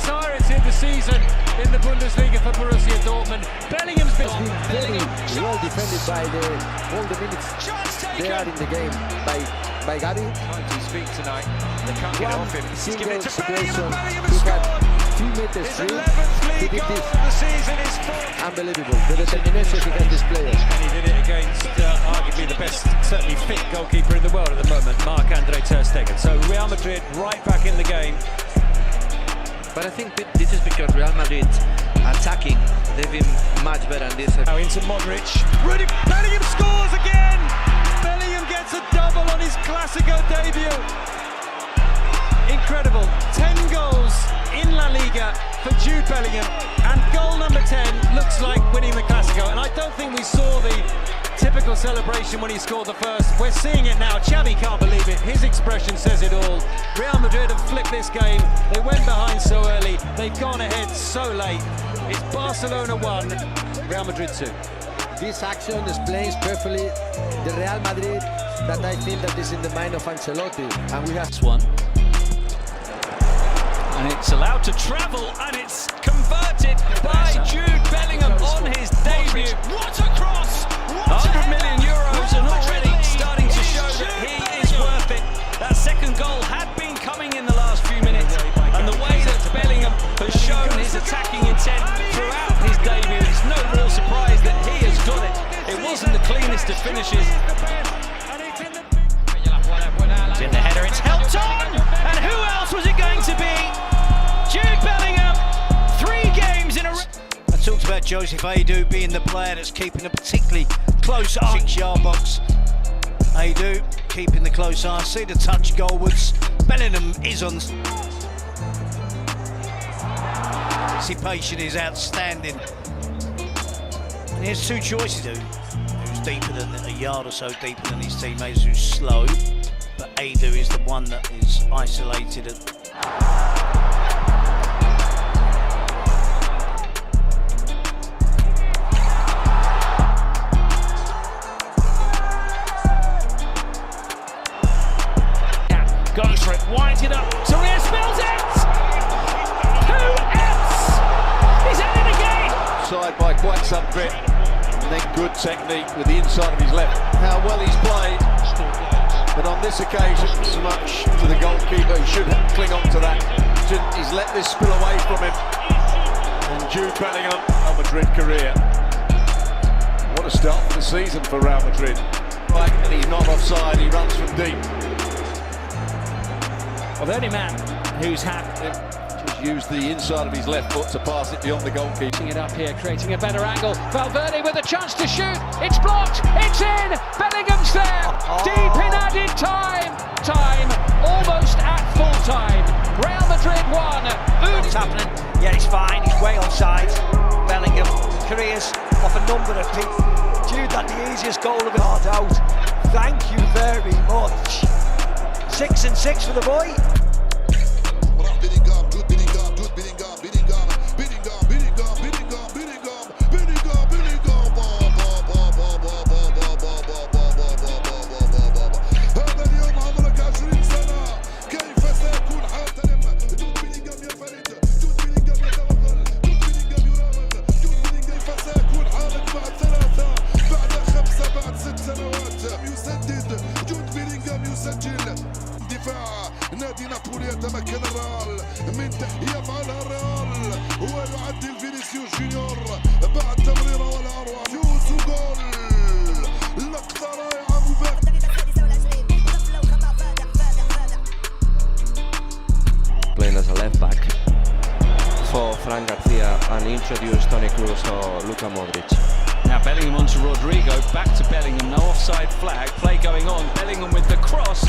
entirety of the season in the Bundesliga for Borussia Dortmund. Bellingham's been very well defended by all the minutes they are in the game by Gary. Trying to speak tonight. They can't get off him. He's given it to Bellingham. He had 2 meters free. He did this. The season is full. Unbelievable. The determination he has displayed. And he did it against arguably the best, certainly fit goalkeeper in the world at the moment, Marc-Andre ter Stegen. So Real Madrid right back in the game. But I think this is because Real Madrid attacking, they've been much better than this. Now into Modric. Rudy Bellingham scores again! Bellingham gets a double on his Clasico debut. Incredible. 10 goals in La Liga for Jude Bellingham. And goal number 10 looks like winning the Clasico. And I don't think we saw the typical celebration when he scored the first. We're seeing it now. Xavi can't believe it. His expression says it all. Real Madrid have flipped this game. They went behind so early. They've gone ahead so late. It's Barcelona 1, Real Madrid 2. This action explains perfectly the Real Madrid that I think that is in the mind of Ancelotti. And we have this one. And it's allowed to travel, and it's converted by Jude Bellingham on his debut. What a cross! 100 million euros, and already starting to show that he is worth it. That second goal had been coming in the last few minutes, and the way that Bellingham has shown his attacking intent throughout his debut, it's no real surprise that he has got it. It wasn't the cleanest of finishes. It's in the header, it's helped on, and who else was it going to be? Jude Bellingham, 3 games in a row. I talked about Joseph Adu being the player that's keeping a particularly close eye. 6-yard box. Adu keeping the close eye. See the touch goalwards. Bellingham is on. Anticipation is outstanding. And he has 2 choices. Who's deeper than a yard or so deeper than his teammates, who's slow. But Adu is the one that is isolated. Goes for it, winds it up. Soria spills it! Who else? He's had it again! Side by quite some bit, and then good technique with the inside of his left. How well he's played, but on this occasion, so much to the goalkeeper. He should cling on to that. He's let this spill away from him. And Jude Bellingham, Real Madrid career. What a start for the season for Real Madrid. Right, and he's not offside, he runs from deep. Well, the only man who's had Just used the inside of his left foot to pass it beyond the goalkeeper. It up here, creating a better angle. Valverde with a chance to shoot. It's blocked. It's in. Bellingham's there. Deep in added time. Time almost at full time. Real Madrid 1. What's happening? Yeah, he's fine. He's way onside. Bellingham careers off a number of people. Jude had the easiest goal of it all out. Thank you very much. 6 and 6 for the boy. نادي نابولي يتمكن الريال من يفعلها الريال ويعدل فينيسيوس جونيور بعد تمريره والاروع فوز وجول. لقطه رائعه مباشره. Playing as a left back for Fran Garcia and introduce Toni Kroos or Luka Modric. Now Bellingham onto Rodrigo, back to Bellingham, no offside flag, play going on, Bellingham with the cross,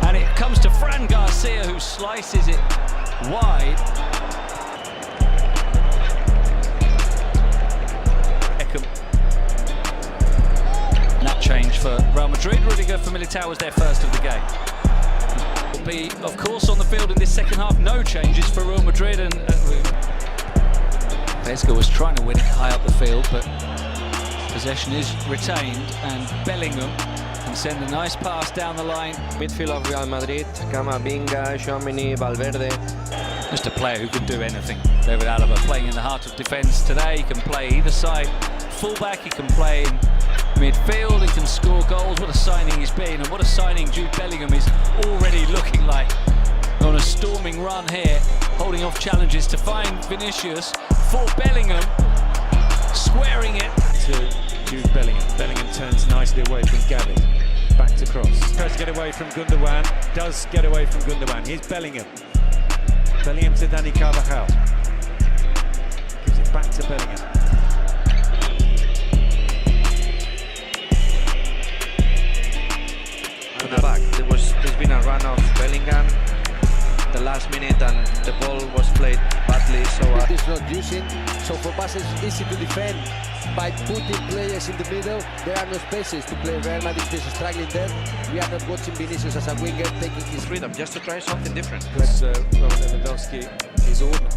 and it comes to Fran Garcia who slices it wide. Beckham. And that change for Real Madrid. Rudiger for Militao was their first of the game. Will be, of course, on the field in this second half. No changes for Real Madrid, and Vesga was trying to win it high up the field, but possession is retained, and Bellingham can send a nice pass down the line. Midfield of Real Madrid, Camavinga, Tchouaméni, Valverde. Just a player who can do anything. David Alaba playing in the heart of defence today. He can play either side fullback, he can play in midfield, he can score goals. What a signing he's been, and what a signing Jude Bellingham is already looking like on a storming run here, holding off challenges to find Vinicius for Bellingham, squaring it To Jude Bellingham. Bellingham turns nicely away from Gabby. Back to cross. Tries to get away from Gundogan. Does get away from Gundogan. Here's Bellingham. Bellingham to Dani Carvajal. Gives it back to Bellingham. To the back. There's been a run of Bellingham the last minute, and the ball was played badly. So It is not using, so for Barca it's easy to defend by putting players in the middle. There are no spaces to play. Real Madrid is struggling there. We are not watching Vinicius as a winger taking his freedom just to try something different. Because Robert Lewandowski is ordinary.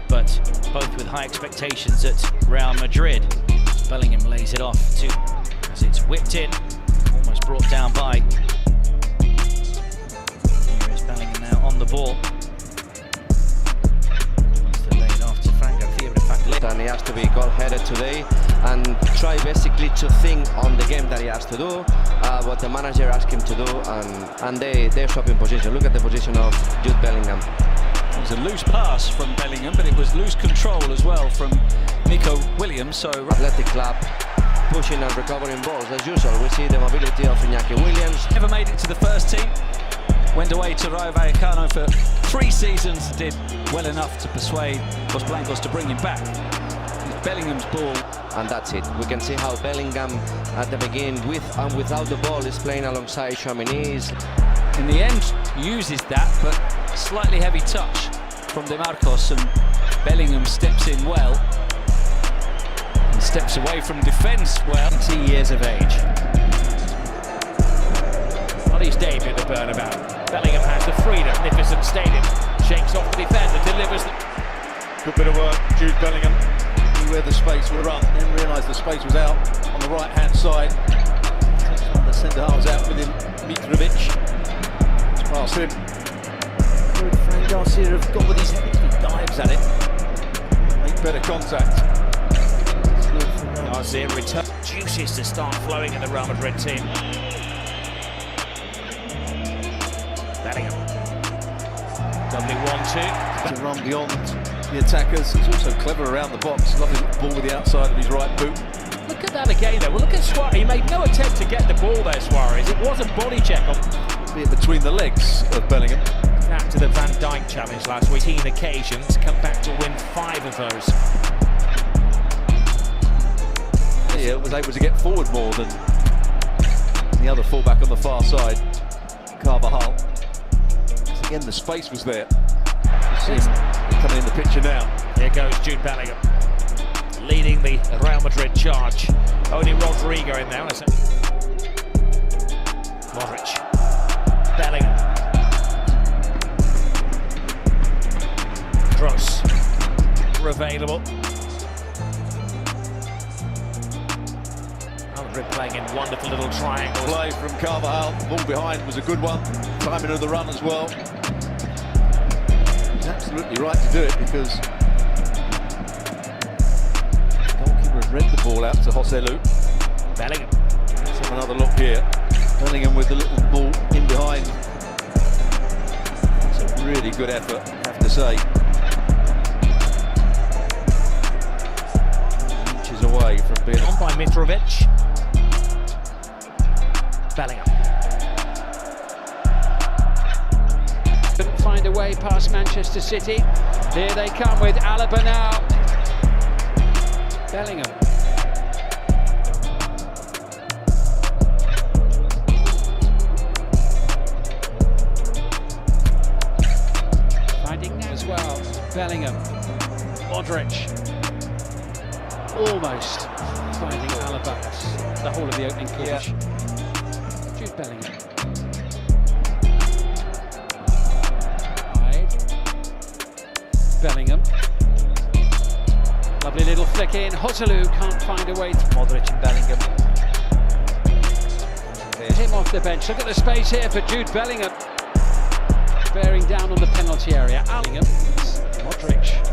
But both with high expectations at Real Madrid. Bellingham lays it off to, as it's whipped in, almost brought down by. Here is Bellingham now on the ball. Wants to lay it off to Fran Garcia, but in fact, And he has to be goal-headed today and try basically to think on the game that he has to do, what the manager asked him to do, and they're swapping position. Look at the position of Jude Bellingham. It was a loose pass from Bellingham, but it was loose control as well from Nico Williams. So Athletic club pushing and recovering balls as usual. We see the mobility of Iñaki Williams. never made it to the first team. Went away to Rayo Vallecano for 3 seasons. Did well enough to persuade Los Blancos to bring him back. It's Bellingham's ball. And that's it. We can see how Bellingham at the beginning, with and without the ball, is playing alongside Tchouaméni. In the end, uses that, but slightly heavy touch from De Marcos, and Bellingham steps in well and steps away from defence well. 20 years of age. On his debut at the Bernabeu, Bellingham has the freedom. Magnificent stadium. Shakes off the defender, delivers. Good bit of work, Jude Bellingham. Knew where the space would run, then realised the space was out on the right-hand side. The centre half was out with him, Mitrovic. It's past him. Could Fran Garcia have got with his head? He dives at it. Make better contact. Garcia return. Juices to start flowing in the Real Madrid team. Bellingham. Lovely 1-2. To run beyond the attackers. He's also clever around the box. Lovely ball with the outside of his right boot. Look at that again, though. Well, look at Suarez. He made no attempt to get the ball there, Suarez. It was a body check on. Be it between the legs of Bellingham. After the Van Dijk challenge last week, 18 occasions, come back to win 5 of those. Yeah, was able to get forward more than the other fullback on the far side, Carvajal. So again, the space was there. You see him coming in the picture now. Here goes Jude Bellingham, leading the Real Madrid charge. Only Rodrigo in there. Modric. Bellingham. Gross. Available. Real Madrid playing in wonderful little triangles. Play from Carvajal. Ball behind was a good one. Timing of the run as well. He's absolutely right to do it because the goalkeeper had read the ball out to Joselu. Bellingham. Let's have another look here. Bellingham with the little ball in behind. It's a really good effort, I have to say. Inches away from being On by Mitrovic. Bellingham. Couldn't find a way past Manchester City. Here they come with Alaba now. Bellingham. Finding now as well. Bellingham. Modric. Almost finding Alaba. The whole of the opening push. Jude Bellingham. Bellingham. Lovely little flick in. Joselu can't find a way to Modric and Bellingham. him off the bench. Look at the space here for Jude Bellingham. Bearing down on the penalty area. Bellingham. Modric